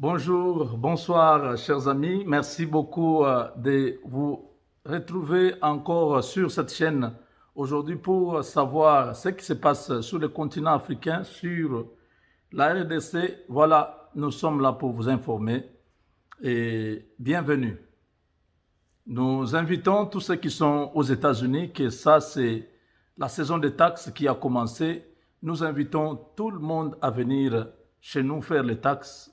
Bonjour, bonsoir, chers amis. Merci beaucoup de vous retrouver encore sur cette chaîne aujourd'hui pour savoir ce qui se passe sur le continent africain, sur la RDC. Voilà, nous sommes là pour vous informer et bienvenue. Nous invitons tous ceux qui sont aux États-Unis, que ça c'est la saison des taxes qui a commencé. Nous invitons tout le monde à venir chez nous faire les taxes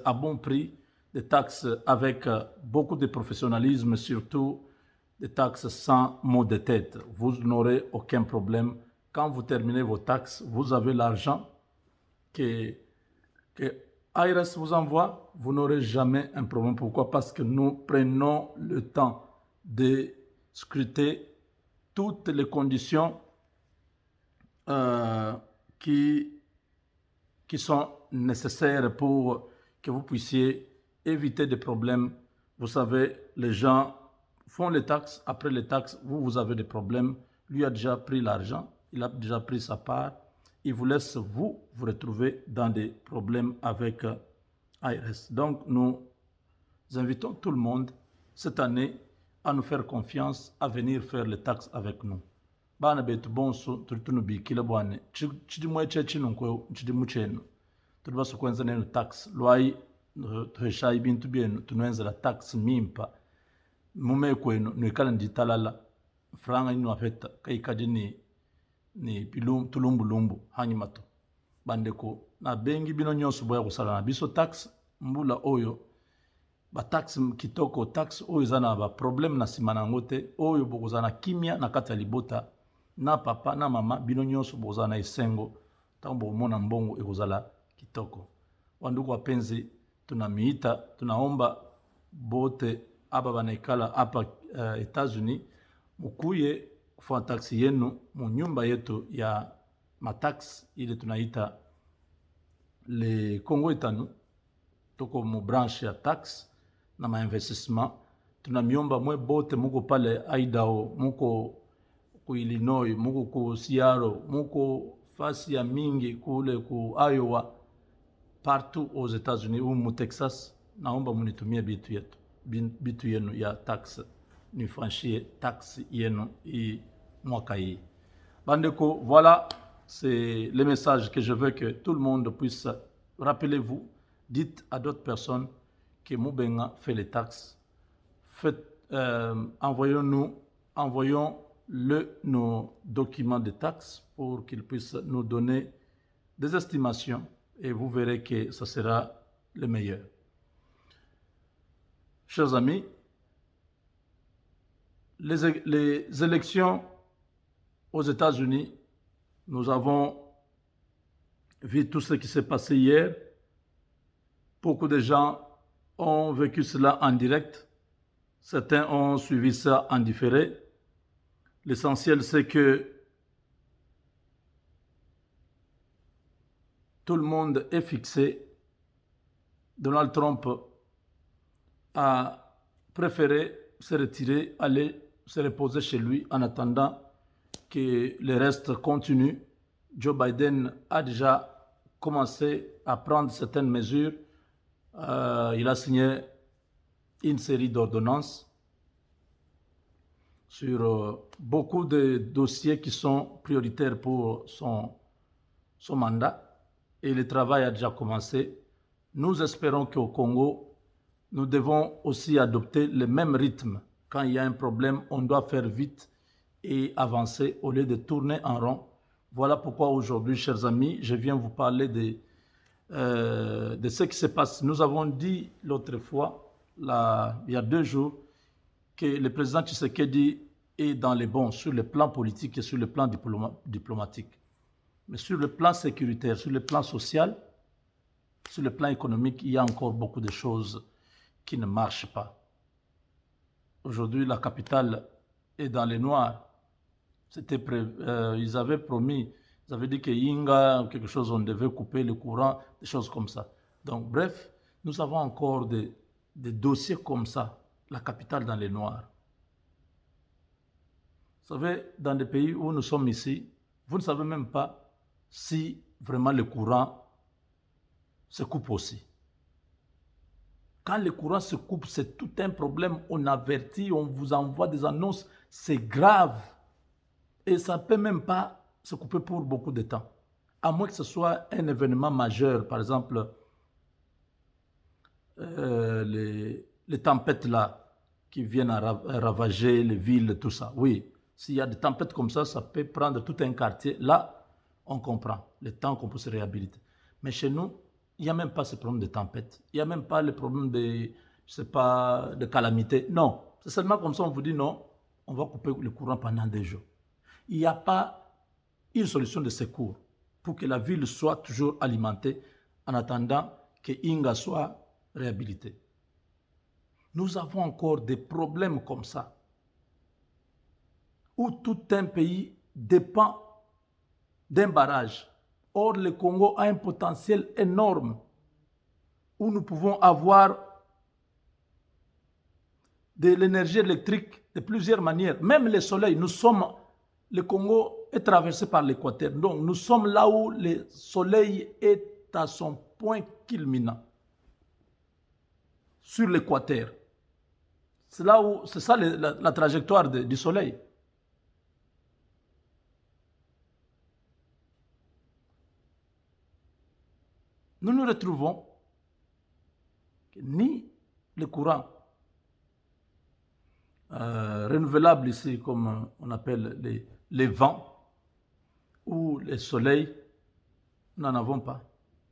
à bon prix, des taxes avec beaucoup de professionnalisme, surtout des taxes sans maux de tête. Vous n'aurez aucun problème. Quand vous terminez vos taxes, vous avez l'argent que IRS vous envoie, vous n'aurez jamais un problème. Pourquoi? Parce que nous prenons le temps de scruter toutes les conditions euh, qui, qui sont nécessaires pour que vous puissiez éviter des problèmes. Vous savez, les gens font les taxes, après les taxes, vous avez des problèmes. Lui a déjà pris l'argent, il a déjà pris sa part, il vous laisse vous retrouver dans des problèmes avec IRS. Donc nous invitons tout le monde cette année à nous faire confiance, à venir faire les taxes avec nous. Bana betu bonso tulitunu bikile bwane chidi mweche chino nkwe chidi mucheno tulibaso kwenza nenu tax lwai tuhesha ibintu byenu tunwenza la tax mimpa mume kwenu nwikala nditalala franga inu afeta kaikaje ni tulumbulumbu hanyimato bandeko na bengi bino nyonso boya kusala na biso tax mbula oyo ba tax kitoko tax oyo zana ba problème na sima nango te oyo bokozana kimia na kati ya libota na papa na mama bino nyonso bozana esengo ntango bomona mbongo ekozala kitoko. Wandugu wapenzi, tunamiita tunaomba bote aba banaikala hapa Etats-Unis mukuye kufanya taksi yenu mu nyumba yetu ya matax ile tunaita le Congo Etanu, toko mu branche ya tax na mainvestissement. Tunamiomba mwe bote muko pale Idaho, muko ku Illinois, muko ku Seattle, muko fasi ya mingi kule ku Iowa, partout aux États-Unis ou mu Texas, naomba munitumie bitu yenu ya tax, nifranchie tax yenu i mwaka hii. Bandeko, voilà, c'est le message que je veux que tout le monde puisse. Rappelez-vous, dites à d'autres personnes que Moubenga fait les taxes. Envoyons nos documents de taxes pour qu'ils puissent nous donner des estimations et vous verrez que ce sera le meilleur. Chers amis, les élections aux États-Unis, nous avons vu tout ce qui s'est passé hier. Beaucoup de gens ont vécu cela en direct. Certains ont suivi ça en différé. L'essentiel, c'est que tout le monde est fixé. Donald Trump a préféré se retirer, aller se reposer chez lui en attendant que le reste continue. Joe Biden a déjà commencé à prendre certaines mesures. Il a signé une série d'ordonnances sur beaucoup de dossiers qui sont prioritaires pour son mandat. Et le travail a déjà commencé. Nous espérons qu'au Congo, nous devons aussi adopter le même rythme. Quand il y a un problème, on doit faire vite et avancer au lieu de tourner en rond. Voilà pourquoi aujourd'hui, chers amis, je viens vous parler de ce qui se passe. Nous avons dit l'autre fois, il y a 2 jours, que le président Tshisekedi est dans les bons sur le plan politique et sur le plan diplomatique. Mais sur le plan sécuritaire, sur le plan social, sur le plan économique, il y a encore beaucoup de choses qui ne marchent pas. Aujourd'hui, la capitale est dans les noirs. Ils avaient promis, ils avaient dit que Yinga, quelque chose, on devait couper le courant, des choses comme ça. Donc, bref, nous avons encore des dossiers comme ça, la capitale dans les noirs. Vous savez, dans des pays où nous sommes ici, vous ne savez même pas si vraiment le courant se coupe aussi. Quand le courant se coupe, c'est tout un problème. On avertit, on vous envoie des annonces. C'est grave. Et ça ne peut même pas se couper pour beaucoup de temps. À moins que ce soit un événement majeur, par exemple, les tempêtes là, qui viennent à ravager les villes, tout ça. Oui, s'il y a des tempêtes comme ça peut prendre tout un quartier. Là, on comprend le temps qu'on peut se réhabiliter. Mais chez nous, il n'y a même pas ce problème de tempête. Il n'y a même pas le problème de, je sais pas, de calamité. Non, c'est seulement comme ça, on vous dit non, on va couper le courant pendant des jours. Il n'y a pas une solution de secours pour que la ville soit toujours alimentée en attendant que Inga soit réhabilité. Nous avons encore des problèmes comme ça, où tout un pays dépend d'un barrage. Or, le Congo a un potentiel énorme, où nous pouvons avoir de l'énergie électrique de plusieurs manières. Même le soleil, le Congo est traversé par l'équateur. Donc, nous sommes là où le soleil est à son point culminant, sur l'équateur. C'est ça la trajectoire du soleil. Nous nous retrouvons que ni le courant renouvelable ici, comme on appelle les vents, ou le soleil, nous n'en avons pas.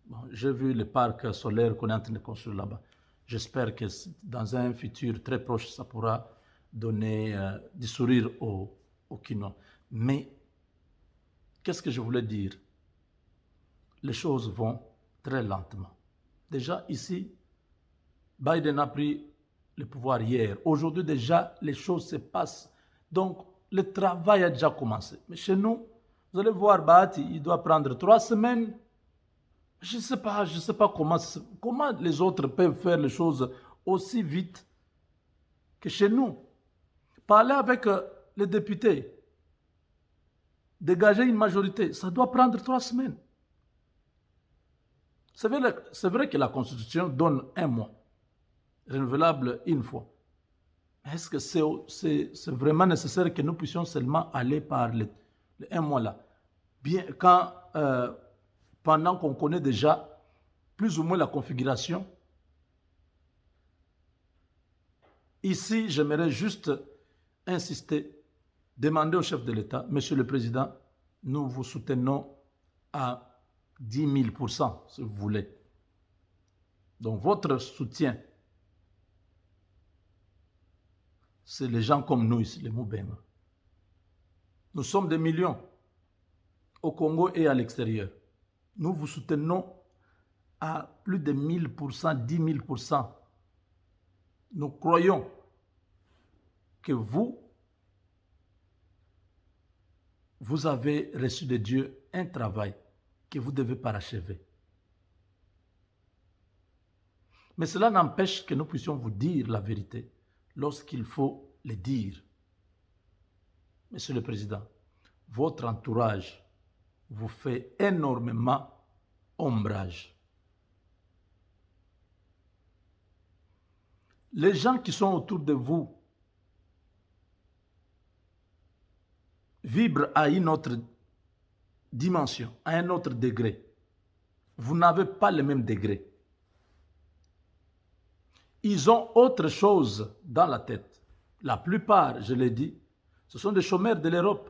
Bon, j'ai vu le parc solaire qu'on est en train de construire là-bas. J'espère que dans un futur très proche, ça pourra donner du sourire aux Quinois. Mais, qu'est-ce que je voulais dire? Les choses vont très lentement. Déjà, ici, Biden a pris le pouvoir hier. Aujourd'hui, déjà, les choses se passent. Donc, le travail a déjà commencé. Mais chez nous, vous allez voir, Bahati, il doit prendre 3 semaines. Je ne sais pas comment les autres peuvent faire les choses aussi vite que chez nous. Parler avec les députés, dégager une majorité, ça doit prendre 3 semaines. C'est vrai que la Constitution donne 1 mois, renouvelable une fois. Est-ce que c'est vraiment nécessaire que nous puissions seulement aller par les 1 mois là? Bien, pendant qu'on connaît déjà plus ou moins la configuration. Ici, j'aimerais juste insister, demander au chef de l'État, Monsieur le Président, nous vous soutenons à 10 000%, si vous voulez. Donc, votre soutien, c'est les gens comme nous ici, les Moubéma. Nous sommes des millions au Congo et à l'extérieur. Nous vous soutenons à plus de 1000%, 10 000%. Nous croyons que vous avez reçu de Dieu un travail que vous devez parachever. Mais cela n'empêche que nous puissions vous dire la vérité lorsqu'il faut le dire. Monsieur le Président, votre entourage vous fait énormément ombrage. Les gens qui sont autour de vous vibrent à une autre dimension, à un autre degré. Vous n'avez pas le même degré. Ils ont autre chose dans la tête. La plupart, je l'ai dit, ce sont des chômeurs de l'Europe.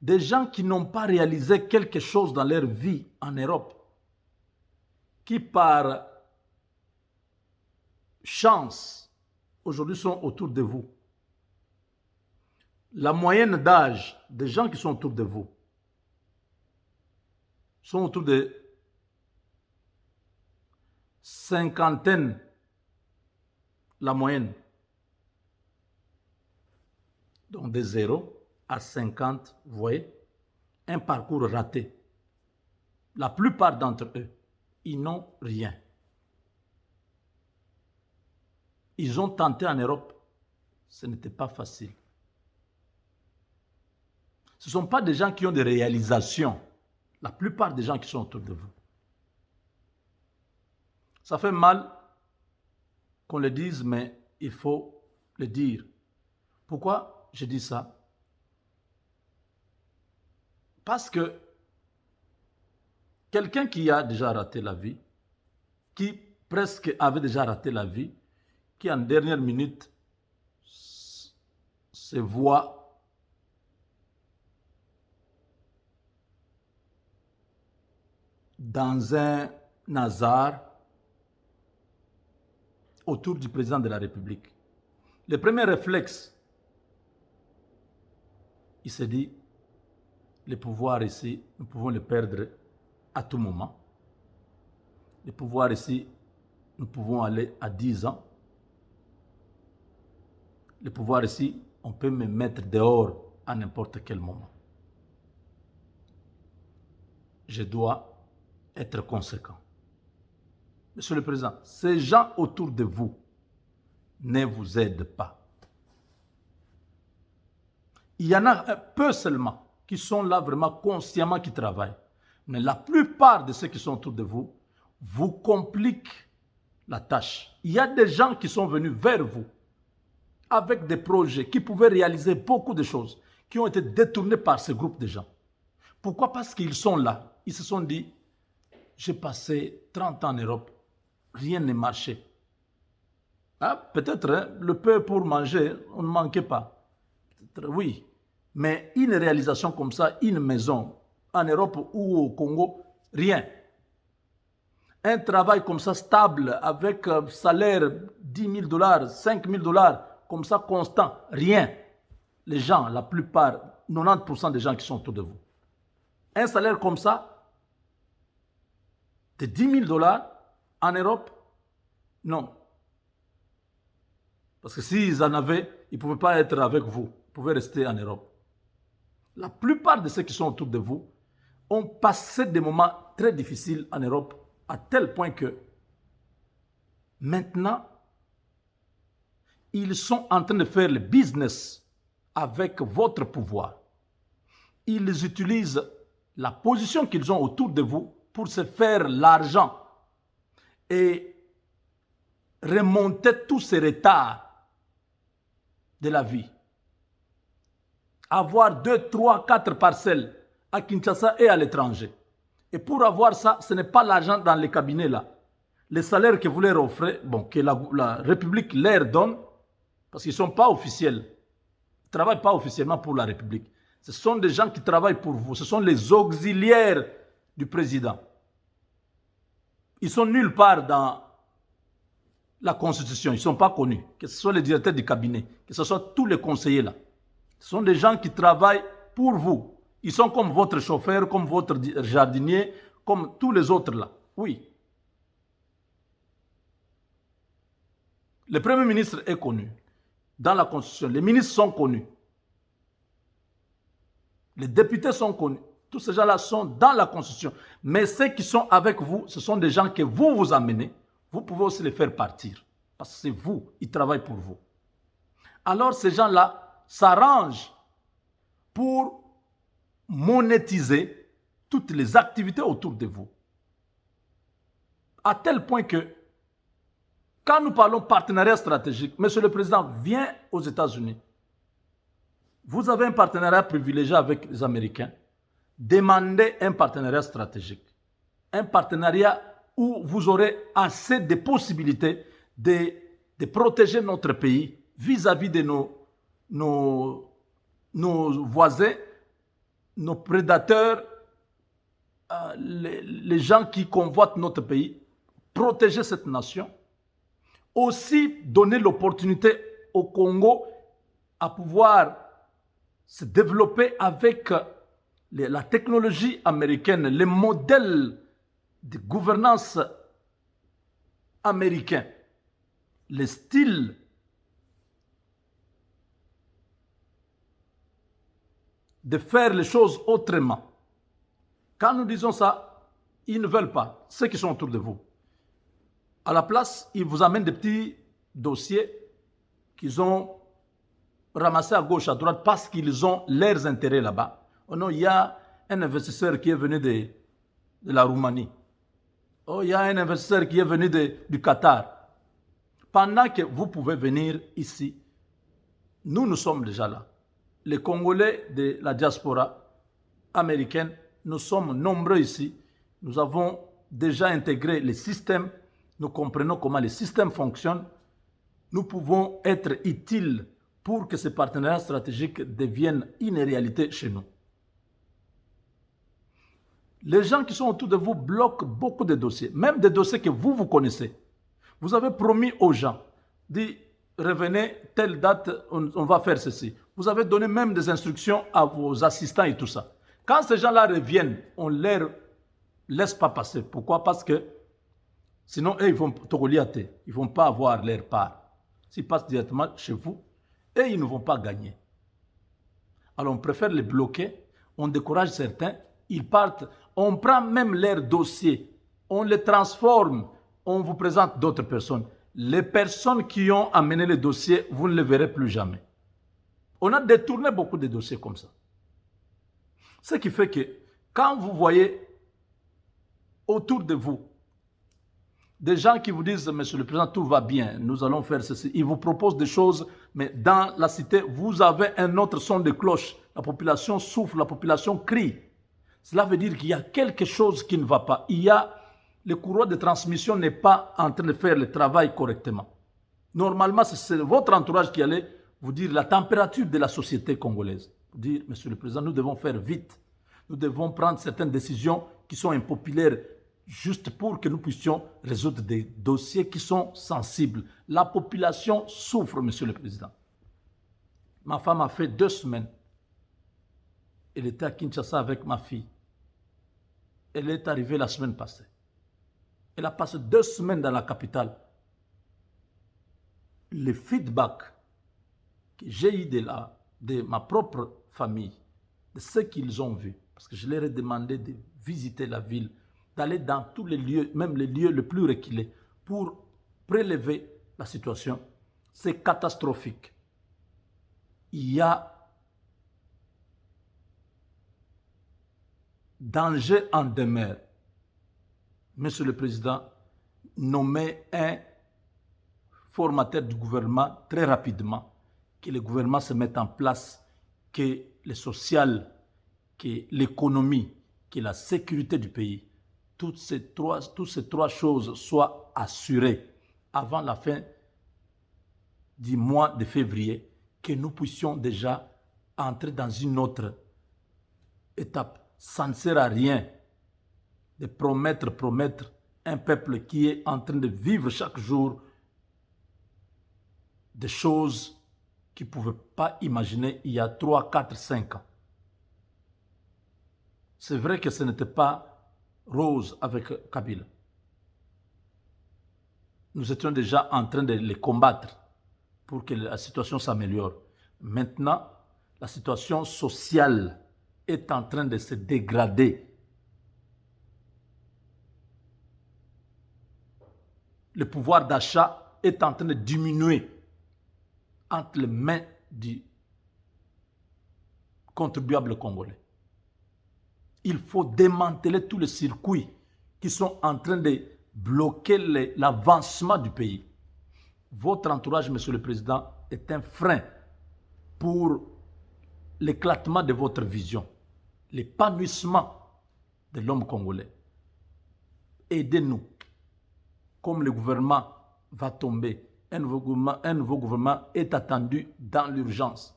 Des gens qui n'ont pas réalisé quelque chose dans leur vie en Europe, qui par chance, aujourd'hui sont autour de vous. La moyenne d'âge des gens qui sont autour de vous sont autour de cinquantaine, la moyenne. Donc de 0 à 50, vous voyez, un parcours raté. La plupart d'entre eux, ils n'ont rien. Ils ont tenté en Europe, ce n'était pas facile. Ce ne sont pas des gens qui ont des réalisations. La plupart des gens qui sont autour de vous. Ça fait mal qu'on le dise, mais il faut le dire. Pourquoi je dis ça? Parce que quelqu'un qui a déjà raté la vie, qui presque avait déjà raté la vie, qui en dernière minute se voit dans un hasard autour du président de la République. Le premier réflexe, il s'est dit, le pouvoir ici, nous pouvons le perdre à tout moment. Le pouvoir ici, nous pouvons aller à 10 ans. Le pouvoir ici, on peut me mettre dehors à n'importe quel moment. Je dois être conséquent. Monsieur le Président, ces gens autour de vous ne vous aident pas. Il y en a un peu seulement qui sont là vraiment consciemment, qui travaillent. Mais la plupart de ceux qui sont autour de vous vous compliquent la tâche. Il y a des gens qui sont venus vers vous avec des projets qui pouvaient réaliser beaucoup de choses, qui ont été détournés par ce groupe de gens. Pourquoi? Parce qu'ils sont là. Ils se sont dit, j'ai passé 30 ans en Europe, rien ne marchait. Ah, peut-être le peu pour manger, on ne manquait pas. Oui, mais une réalisation comme ça, une maison en Europe ou au Congo, rien. Un travail comme ça stable, avec salaire 10 000 $, 5 000 $, comme ça constant, rien. Les gens, la plupart, 90% des gens qui sont autour de vous. Un salaire comme ça, de 10 000 $ en Europe, non. Parce que s'ils en avaient, ils ne pouvaient pas être avec vous. Ils pouvaient rester en Europe. La plupart de ceux qui sont autour de vous ont passé des moments très difficiles en Europe, à tel point que maintenant, ils sont en train de faire le business avec votre pouvoir. Ils utilisent la position qu'ils ont autour de vous pour se faire l'argent et remonter tous ces retards de la vie. Avoir 2, 3, 4 parcelles à Kinshasa et à l'étranger. Et pour avoir ça, ce n'est pas l'argent dans les cabinets là. Les salaires que vous leur offrez, bon, que la République leur donne, parce qu'ils ne sont pas officiels. Ils ne travaillent pas officiellement pour la République. Ce sont des gens qui travaillent pour vous. Ce sont les auxiliaires du président. Ils sont nulle part dans la Constitution. Ils ne sont pas connus. Que ce soit les directeurs du cabinet, que ce soit tous les conseillers là. Ce sont des gens qui travaillent pour vous. Ils sont comme votre chauffeur, comme votre jardinier, comme tous les autres là. Oui. Le Premier ministre est connu dans la Constitution. Les ministres sont connus. Les députés sont connus. Tous ces gens-là sont dans la Constitution. Mais ceux qui sont avec vous, ce sont des gens que vous amenez. Vous pouvez aussi les faire partir. Parce que c'est vous, ils travaillent pour vous. Alors ces gens-là s'arrangent pour monétiser toutes les activités autour de vous. À tel point que, quand nous parlons partenariat stratégique, Monsieur le Président vient aux États-Unis. Vous avez un partenariat privilégié avec les Américains. Demandez un partenariat stratégique. Un partenariat où vous aurez assez de possibilités de protéger notre pays vis-à-vis de nos voisins, nos prédateurs, les gens qui convoitent notre pays. Protéger cette nation. Aussi donner l'opportunité au Congo à pouvoir se développer avec la technologie américaine, les modèles de gouvernance américain, les styles de faire les choses autrement. Quand nous disons ça, ils ne veulent pas, ceux qui sont autour de vous. À la place, ils vous amènent des petits dossiers qu'ils ont ramassés à gauche, à droite, parce qu'ils ont leurs intérêts là-bas. Oh non, il y a un investisseur qui est venu de la Roumanie. Oh, il y a un investisseur qui est venu du Qatar. Pendant que vous pouvez venir ici, nous sommes déjà là. Les Congolais de la diaspora américaine, nous sommes nombreux ici. Nous avons déjà intégré les systèmes. Nous comprenons comment les systèmes fonctionnent. Nous pouvons être utiles pour que ces partenariats stratégiques deviennent une réalité chez nous. Les gens qui sont autour de vous bloquent beaucoup de dossiers, même des dossiers que vous connaissez. Vous avez promis aux gens, dit revenez, telle date, on va faire ceci. Vous avez donné même des instructions à vos assistants et tout ça. Quand ces gens-là reviennent, on ne leur laisse pas passer. Pourquoi? Parce que sinon, eux, ils vont togoliater. Ils ne vont pas avoir leur part. S'ils passent directement chez vous, et ils ne vont pas gagner. Alors, on préfère les bloquer. On décourage certains. Ils partent. On prend même leurs dossiers. On les transforme. On vous présente d'autres personnes. Les personnes qui ont amené les dossiers, vous ne les verrez plus jamais. On a détourné beaucoup de dossiers comme ça. Ce qui fait que quand vous voyez autour de vous des gens qui vous disent, Monsieur le Président, tout va bien, nous allons faire ceci. Ils vous proposent des choses, mais dans la cité, vous avez un autre son de cloche. La population souffre, la population crie. Cela veut dire qu'il y a quelque chose qui ne va pas. Le courroie de transmission n'est pas en train de faire le travail correctement. Normalement, c'est votre entourage qui allait vous dire la température de la société congolaise. Vous dire, Monsieur le Président, nous devons faire vite. Nous devons prendre certaines décisions qui sont impopulaires juste pour que nous puissions résoudre des dossiers qui sont sensibles. La population souffre, Monsieur le Président. Ma femme a fait 2 semaines. Elle était à Kinshasa avec ma fille. Elle est arrivée la semaine passée. Elle a passé 2 semaines dans la capitale. Le feedback que j'ai eu de ma propre famille, de ce qu'ils ont vu, parce que je leur ai demandé de visiter la ville, d'aller dans tous les lieux, même les lieux les plus reculés, pour prélever la situation. C'est catastrophique. Il y a danger en demeure. Monsieur le Président, nommez un formateur du gouvernement très rapidement, que le gouvernement se mette en place, que le social, que l'économie, que la sécurité du pays, toutes ces trois choses soient assurées avant la fin du mois de février, que nous puissions déjà entrer dans une autre étape. Ça ne sert à rien de promettre un peuple qui est en train de vivre chaque jour des choses qu'il ne pouvait pas imaginer il y a 3, 4, 5 ans. C'est vrai que ce n'était pas rose avec Kabila. Nous étions déjà en train de les combattre pour que la situation s'améliore. Maintenant, la situation sociale est en train de se dégrader. Le pouvoir d'achat est en train de diminuer entre les mains du contribuable congolais. Il faut démanteler tous les circuits qui sont en train de bloquer l'avancement du pays. Votre entourage, Monsieur le Président, est un frein pour l'éclatement de votre vision, l'épanouissement de l'homme congolais. Aidez-nous. Comme le gouvernement va tomber, un nouveau gouvernement est attendu dans l'urgence.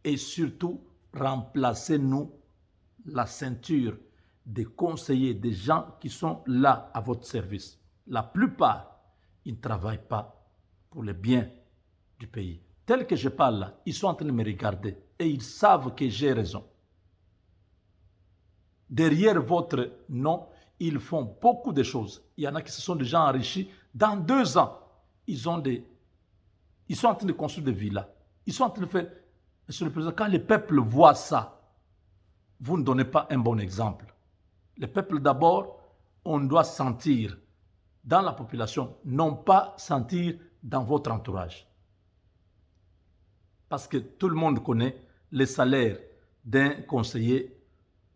Et surtout, remplacez-nous la ceinture des conseillers, des gens qui sont là à votre service. La plupart, ils ne travaillent pas pour le bien du pays. Tel que je parle là, ils sont en train de me regarder et ils savent que j'ai raison. Derrière votre nom, ils font beaucoup de choses. Il y en a qui se sont déjà enrichis. Dans 2 ans, ils sont en train de construire des villas. Ils sont en train de faire... Monsieur le Président, quand le peuple voit ça, vous ne donnez pas un bon exemple. Le peuple d'abord, on doit sentir dans la population, non pas sentir dans votre entourage. Parce que tout le monde connaît les salaires d'un conseiller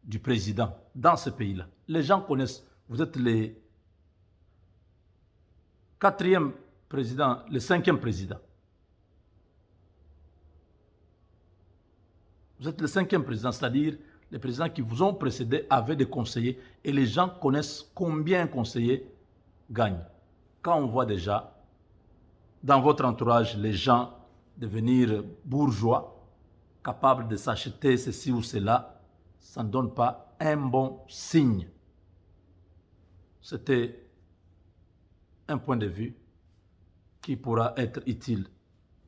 du président dans ce pays-là. Les gens connaissent, vous êtes les quatrième président, le cinquième président. Vous êtes le cinquième président, c'est-à-dire les présidents qui vous ont précédé avaient des conseillers et les gens connaissent combien un conseiller gagne. Quand on voit déjà dans votre entourage les gens devenir bourgeois, capables de s'acheter ceci ou cela, ça ne donne pas un bon signe. C'était un point de vue qui pourra être utile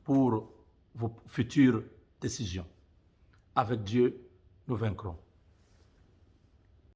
pour vos futures décisions. Avec Dieu, nous vaincrons.